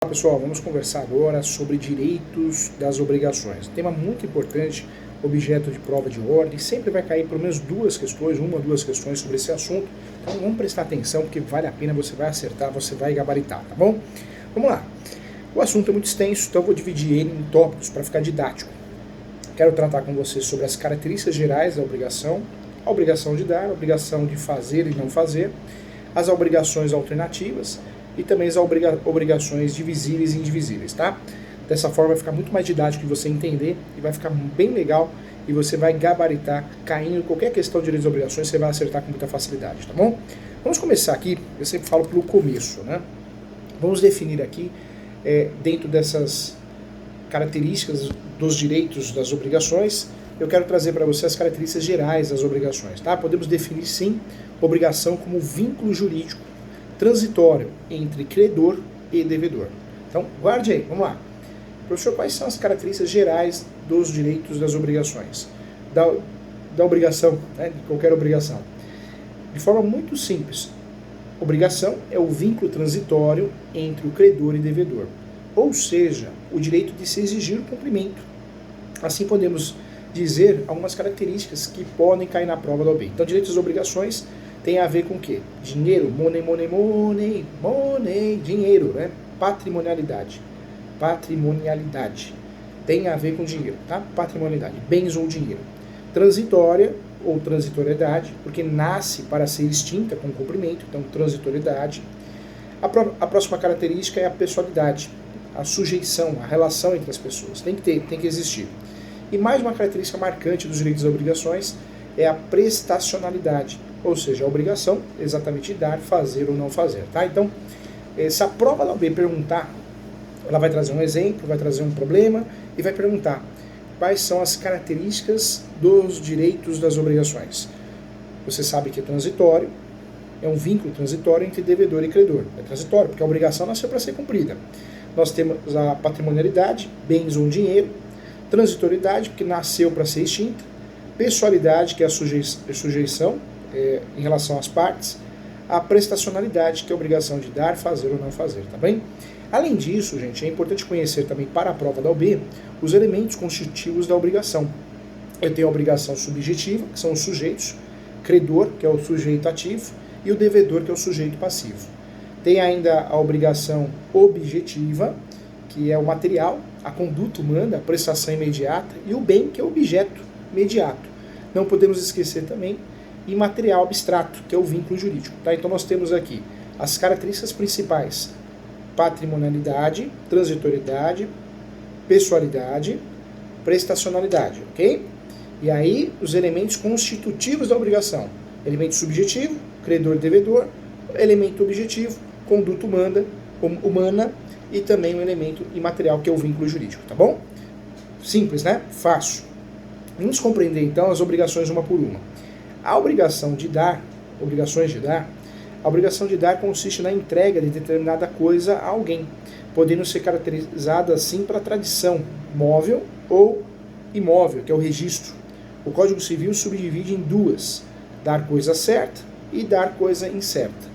Olá pessoal, vamos conversar agora sobre direitos das obrigações. Tema muito importante, objeto de prova de ordem, sempre vai cair pelo menos duas questões, uma ou duas questões sobre esse assunto. Então vamos prestar atenção porque vale a pena, você vai acertar, você vai gabaritar, tá bom? Vamos lá. O assunto é muito extenso, então eu vou dividir ele em tópicos para ficar didático. Quero tratar com você sobre as características gerais da obrigação, a obrigação de dar, a obrigação de fazer e não fazer, as obrigações alternativas e também as obrigações divisíveis e indivisíveis, tá? Dessa forma vai ficar muito mais didático de você entender e vai ficar bem legal e você vai gabaritar, caindo em qualquer questão de direitos e obrigações, você vai acertar com muita facilidade, tá bom? Vamos começar aqui, eu sempre falo pelo começo, né? Vamos definir aqui, dentro dessas características dos direitos das obrigações, eu quero trazer para você as características gerais das obrigações, tá? Podemos definir, sim, obrigação como vínculo jurídico transitório entre credor e devedor. Então, guarde aí, vamos lá. Professor, quais são as características gerais dos direitos das obrigações? Da obrigação, né, de qualquer obrigação. De forma muito simples, obrigação é o vínculo transitório entre o credor e devedor, ou seja, o direito de se exigir o cumprimento. Assim podemos dizer algumas características que podem cair na prova da OAB. Então, direitos das obrigações tem a ver com o quê? Dinheiro, money, dinheiro, né? Patrimonialidade. Tem a ver com dinheiro, tá? Patrimonialidade, bens ou dinheiro. Transitória ou transitoriedade, porque nasce para ser extinta com cumprimento, então transitoriedade. A próxima característica é a pessoalidade, a sujeição, a relação entre as pessoas. Tem que existir. E mais uma característica marcante dos direitos e obrigações é a prestacionalidade, ou seja, a obrigação exatamente de dar, fazer ou não fazer, tá? Então, se a prova da OAB perguntar, ela vai trazer um exemplo, vai trazer um problema e vai perguntar quais são as características dos direitos das obrigações. Você sabe que é transitório, é um vínculo transitório entre devedor e credor. É transitório, porque a obrigação nasceu para ser cumprida. Nós temos a patrimonialidade, bens ou dinheiro, transitoriedade, porque nasceu para ser extinta, pessoalidade, que é a sujeição em relação às partes, a prestacionalidade, que é a obrigação de dar, fazer ou não fazer, tá bem? Além disso, gente, é importante conhecer também para a prova da OAB os elementos constitutivos da obrigação. Eu tenho a obrigação subjetiva, que são os sujeitos, credor, que é o sujeito ativo, e o devedor, que é o sujeito passivo. Tem ainda a obrigação objetiva, que é o material, a conduta humana, a prestação imediata, e o bem, que é o objeto imediato. Não podemos esquecer também imaterial abstrato, que é o vínculo jurídico. Tá? Então nós temos aqui as características principais: patrimonialidade, transitoriedade, pessoalidade, prestacionalidade, ok? E aí os elementos constitutivos da obrigação: elemento subjetivo, credor e devedor; elemento objetivo, conduta humana, e também o elemento imaterial, que é o vínculo jurídico, tá bom? Simples, né? Fácil. Vamos compreender então as obrigações uma por uma. A obrigação de dar, a obrigação de dar consiste na entrega de determinada coisa a alguém, podendo ser caracterizada assim pela tradição, móvel ou imóvel, que é o registro. O Código Civil subdivide em duas: dar coisa certa e dar coisa incerta.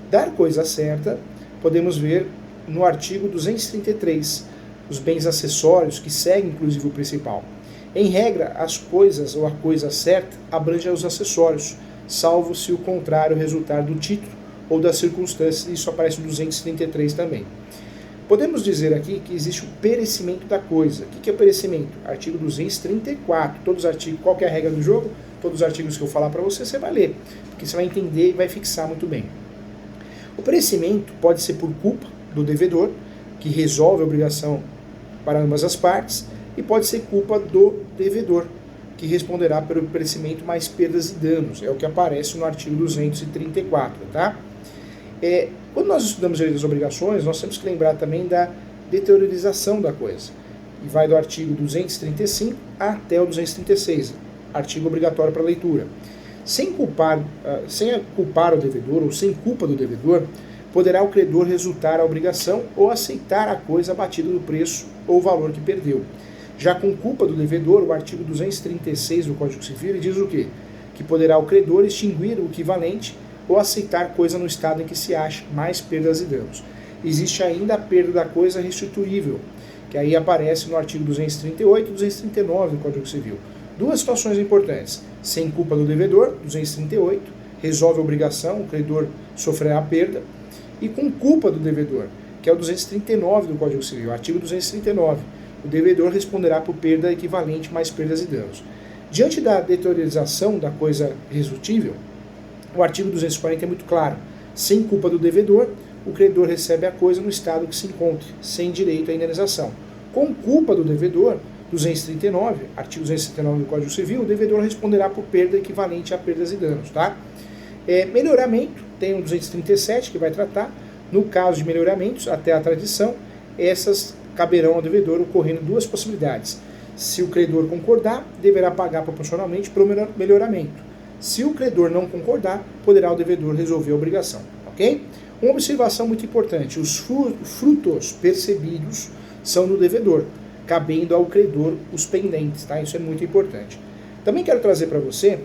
Dar coisa certa podemos ver no artigo 233, os bens acessórios, que seguem inclusive o principal. Em regra, as coisas ou a coisa certa abrange os acessórios, salvo se o contrário resultar do título ou das circunstâncias. Isso aparece no 233 também. Podemos dizer aqui que existe o perecimento da coisa. O que é o perecimento? Artigo 234. Todos os artigos, qual que é a regra do jogo? Todos os artigos que eu falar para você, você vai ler, porque você vai entender e vai fixar muito bem. O perecimento pode ser por culpa do devedor, que resolve a obrigação para ambas as partes, e pode ser culpa do devedor, que responderá pelo perecimento mais perdas e danos. É o que aparece no artigo 234, tá? Quando nós estudamos direito das obrigações, nós temos que lembrar também da deteriorização da coisa. E vai do artigo 235 até o 236, artigo obrigatório para leitura. Sem culpar o devedor, ou sem culpa do devedor, poderá o credor resultar a obrigação ou aceitar a coisa abatida do preço ou valor que perdeu. Já com culpa do devedor, o artigo 236 do Código Civil, ele diz o quê? Que poderá o credor extinguir o equivalente ou aceitar coisa no estado em que se acha, mais perdas e danos. existe ainda a perda da coisa restituível, que aí aparece no artigo 238 e 239 do Código Civil. Duas situações importantes. Sem culpa do devedor, 238, resolve a obrigação, o credor sofrerá a perda, e com culpa do devedor, que é o 239 do Código Civil, artigo 239. O devedor responderá por perda equivalente mais perdas e danos. Diante da deteriorização da coisa restituível, o artigo 240 é muito claro. Sem culpa do devedor, o credor recebe a coisa no estado que se encontre, sem direito à indenização. Com culpa do devedor, 239, artigo 239 do Código Civil, o devedor responderá por perda equivalente a perdas e danos. Tá? Melhoramento, tem o 237 que vai tratar. No caso de melhoramentos, até a tradição, essas caberão ao devedor, ocorrendo duas possibilidades. Se o credor concordar, deverá pagar proporcionalmente pelo melhoramento. Se o credor não concordar, poderá o devedor resolver a obrigação. Ok? Uma observação muito importante: os frutos percebidos são do devedor, cabendo ao credor os pendentes. Tá? Isso é muito importante. Também quero trazer para você,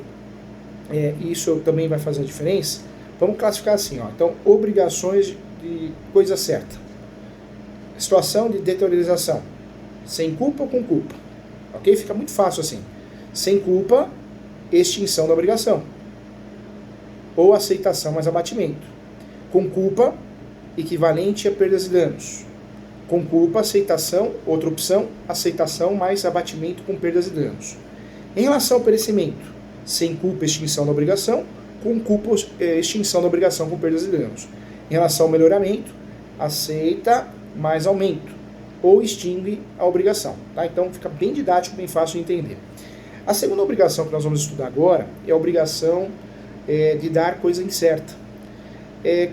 isso também vai fazer a diferença. Vamos classificar assim, ó. Então, obrigações de coisa certa. Situação de deteriorização. Sem culpa ou com culpa. Ok? Fica muito fácil assim. Sem culpa, extinção da obrigação. Ou aceitação mais abatimento. Com culpa, equivalente a perdas e danos. Com culpa, aceitação, outra opção, aceitação mais abatimento com perdas e danos. Em relação ao perecimento, sem culpa, extinção da obrigação. Com culpa, extinção da obrigação com perdas e danos. Em relação ao melhoramento, aceita mais aumento, ou extingue a obrigação. Tá? Então fica bem didático, bem fácil de entender. A segunda obrigação que nós vamos estudar agora é a obrigação de dar coisa incerta.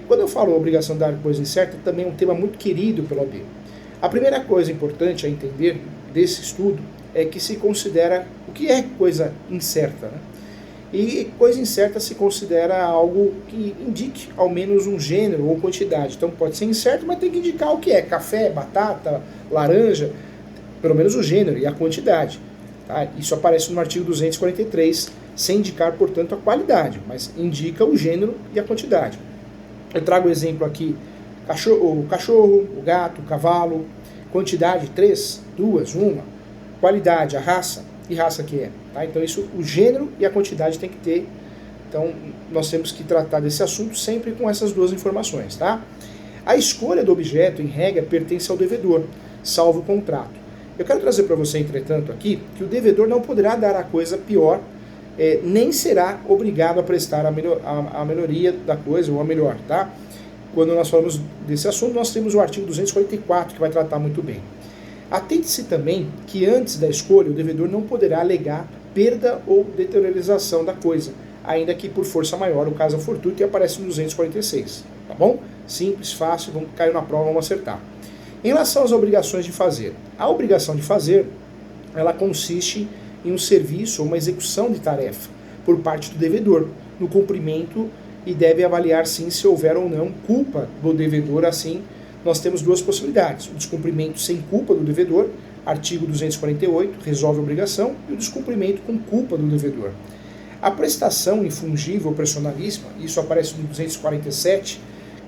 Quando eu falo obrigação de dar coisa incerta, também é um tema muito querido pela OAB. A primeira coisa importante a entender desse estudo é que se considera o que é coisa incerta, né? E coisa incerta se considera algo que indique ao menos um gênero ou quantidade. Então pode ser incerto, mas tem que indicar o que é: café, batata, laranja, pelo menos o gênero e a quantidade. Tá? Isso aparece no artigo 243, sem indicar, portanto, a qualidade, mas indica o gênero e a quantidade. Eu trago o exemplo aqui: o cachorro, o gato, o cavalo. Quantidade: 3, 2, 1. Qualidade: a raça. Que raça que é? Tá? Então isso, o gênero e a quantidade tem que ter. Então nós temos que tratar desse assunto sempre com essas duas informações. Tá? A escolha do objeto, em regra, pertence ao devedor, salvo o contrato. Eu quero trazer para você, entretanto, aqui, que o devedor não poderá dar a coisa pior, nem será obrigado a prestar a melhoria da coisa, ou a melhor. Tá? Quando nós falamos desse assunto, nós temos o artigo 244, que vai tratar muito bem. Atente-se também que antes da escolha o devedor não poderá alegar perda ou deteriorização da coisa, ainda que por força maior, o caso fortuito, e aparece no 246. Tá bom? Simples, fácil, caiu na prova, vamos acertar. Em relação às obrigações de fazer, a obrigação de fazer, ela consiste em um serviço ou uma execução de tarefa por parte do devedor, no cumprimento, e deve avaliar sim se houver ou não culpa do devedor. Assim, nós temos duas possibilidades: o descumprimento sem culpa do devedor, artigo 248, resolve a obrigação, e o descumprimento com culpa do devedor. A prestação infungível ou personalíssima, isso aparece no 247,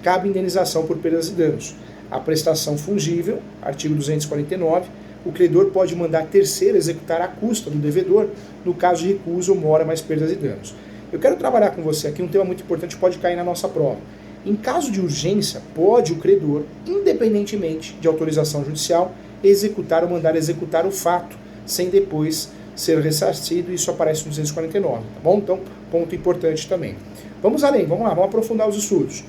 cabe indenização por perdas e danos. A prestação fungível, artigo 249, o credor pode mandar terceiro executar à custa do devedor, no caso de recusa ou mora mais perdas e danos. Eu quero trabalhar com você aqui um tema muito importante, pode cair na nossa prova. Em caso de urgência, pode o credor, independentemente de autorização judicial, executar ou mandar executar o fato, sem depois ser ressarcido. Isso aparece no 249, tá bom? Então, ponto importante também. Vamos além, vamos lá, vamos aprofundar os estudos.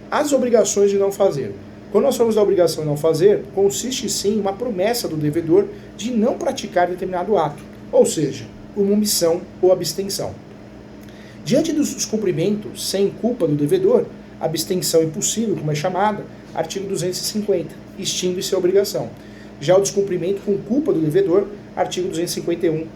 As obrigações de não fazer. Quando nós falamos da obrigação de não fazer, consiste sim em uma promessa do devedor de não praticar determinado ato, ou seja, uma omissão ou abstenção. Diante do descumprimento sem culpa do devedor, abstenção impossível, como é chamada, artigo 250, extingue-se a obrigação. Já o descumprimento com culpa do devedor, artigo 251,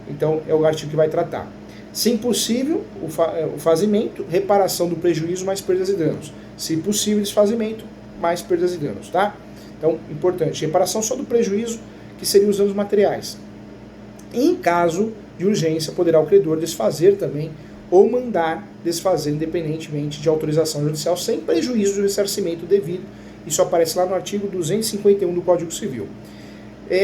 então é o artigo que vai tratar. Se impossível, o fazimento, reparação do prejuízo mais perdas e danos. Se possível, desfazimento, mais perdas e danos, tá? Então, importante, reparação só do prejuízo, que seriam os danos materiais. Em caso de urgência, poderá o credor desfazer também, ou mandar desfazer independentemente de autorização judicial, sem prejuízo do ressarcimento devido. Isso aparece lá no artigo 251 do Código Civil.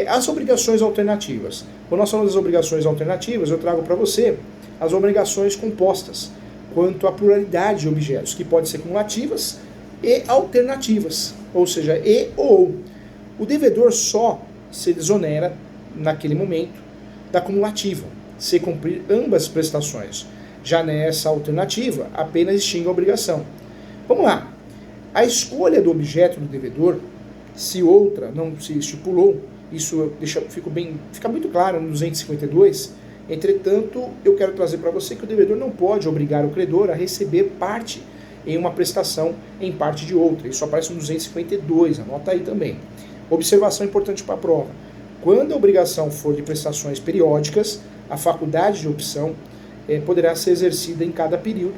As obrigações alternativas. Quando nós falamos das obrigações alternativas, eu trago para você as obrigações compostas, quanto à pluralidade de objetos, que podem ser cumulativas e alternativas, ou seja, e ou. O devedor só se desonera, naquele momento, da cumulativa, se cumprir ambas prestações. Já nessa alternativa, apenas extingue a obrigação. Vamos lá. A escolha do objeto do devedor, se outra não se estipulou, isso fica muito claro no 252. Entretanto, eu quero trazer para você que o devedor não pode obrigar o credor a receber parte em uma prestação em parte de outra. Isso aparece no 252, anota aí também. Observação importante para a prova. Quando a obrigação for de prestações periódicas, a faculdade de opção poderá ser exercida em cada período,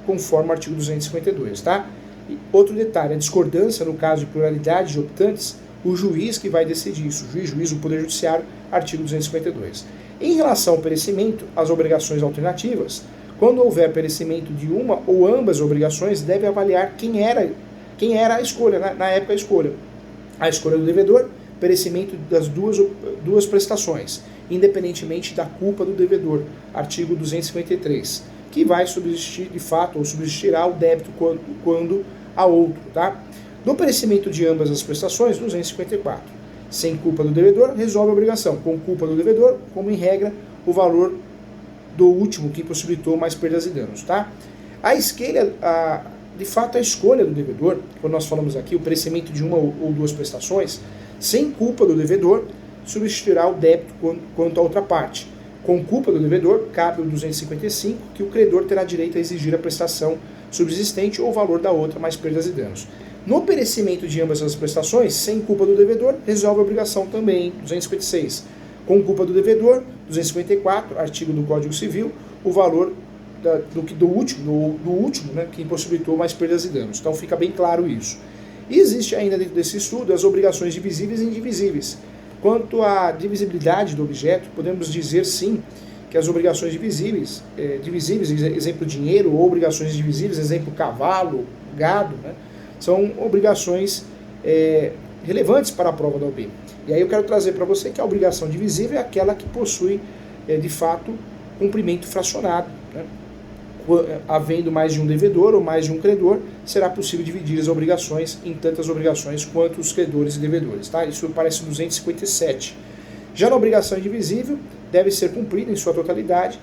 conforme o artigo 252, tá? E outro detalhe, a discordância no caso de pluralidade de optantes, o juiz que vai decidir isso, juiz do Poder Judiciário, artigo 252. Em relação ao perecimento, as obrigações alternativas, quando houver perecimento de uma ou ambas obrigações, deve avaliar quem era a escolha, na época a escolha. A escolha do devedor, perecimento das duas prestações, independentemente da culpa do devedor, artigo 253, que vai subsistir de fato ou subsistirá o débito quando há outro, tá? No perecimento de ambas as prestações, 254. Sem culpa do devedor, resolve a obrigação. Com culpa do devedor, como em regra, o valor do último que possibilitou mais perdas e danos, tá? De fato, a escolha do devedor, quando nós falamos aqui, o perecimento de uma ou duas prestações, sem culpa do devedor, substituirá o débito quanto à outra parte. Com culpa do devedor, cabe o 255, que o credor terá direito a exigir a prestação subsistente ou o valor da outra mais perdas e danos. No perecimento de ambas as prestações, sem culpa do devedor, resolve a obrigação também, 256. Com culpa do devedor, 254, artigo do Código Civil, o valor do último, né, que impossibilitou mais perdas e danos. Então fica bem claro isso. E existe ainda dentro desse estudo as obrigações divisíveis e indivisíveis. Quanto à divisibilidade do objeto, podemos dizer sim que as obrigações divisíveis, exemplo dinheiro, ou obrigações divisíveis, exemplo cavalo, gado, né, são obrigações relevantes para a prova da OAB. E aí eu quero trazer para você que a obrigação divisível é aquela que possui, de fato, cumprimento fracionado, né? Havendo mais de um devedor ou mais de um credor, será possível dividir as obrigações em tantas obrigações quanto os credores e devedores. Tá? Isso aparece no 257. Já na obrigação indivisível, deve ser cumprida em sua totalidade.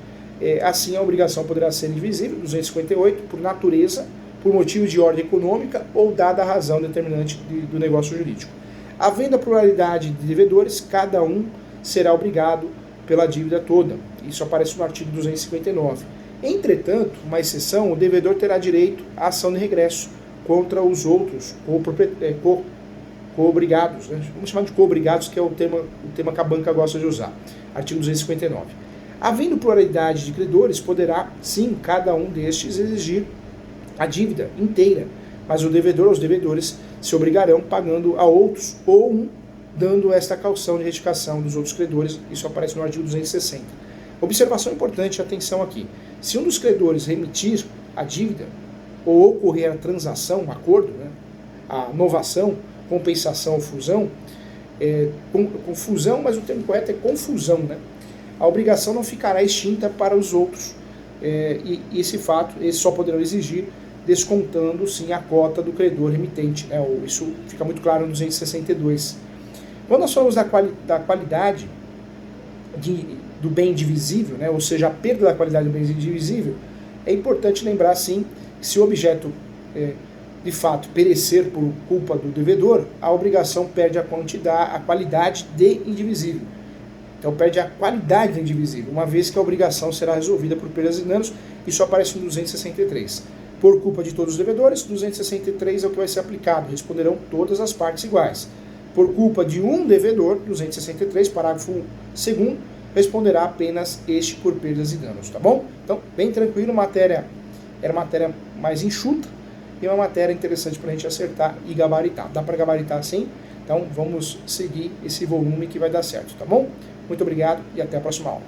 Assim, a obrigação poderá ser indivisível, 258, por natureza, por motivo de ordem econômica ou dada a razão determinante do negócio jurídico. Havendo a pluralidade de devedores, cada um será obrigado pela dívida toda. Isso aparece no artigo 259. Entretanto, uma exceção, o devedor terá direito à ação de regresso contra os outros co-obrigados, né? Vamos chamar de co-obrigados, que é o tema que a banca gosta de usar. Artigo 259. Havendo pluralidade de credores, poderá, sim, cada um destes exigir a dívida inteira, mas o devedor ou os devedores se obrigarão pagando a outros ou dando esta caução de retificação dos outros credores. Isso aparece no artigo 260. Observação importante, atenção aqui. Se um dos credores remitir a dívida ou ocorrer a transação, um acordo, né, a novação, compensação ou fusão, confusão, mas o termo correto é confusão, né? A obrigação não ficará extinta para os outros. E esse fato, eles só poderão exigir descontando, sim, a cota do credor remitente. Né? Isso fica muito claro no 262. Quando nós falamos da qualidade do bem divisível, né? Ou seja, a perda da qualidade do bem divisível, é importante lembrar, sim, que se o objeto, de fato, perecer por culpa do devedor, a obrigação perde a qualidade de indivisível. Então perde a qualidade do indivisível, uma vez que a obrigação será resolvida por perdas e danos. Isso aparece no 263. Por culpa de todos os devedores, 263 é o que vai ser aplicado, responderão todas as partes iguais. Por culpa de um devedor, 263, parágrafo 2º, responderá apenas este por perdas e danos, tá bom? Então, bem tranquilo, era matéria mais enxuta e uma matéria interessante para a gente acertar e gabaritar. Dá para gabaritar sim? Então, vamos seguir esse volume que vai dar certo, tá bom? Muito obrigado e até a próxima aula.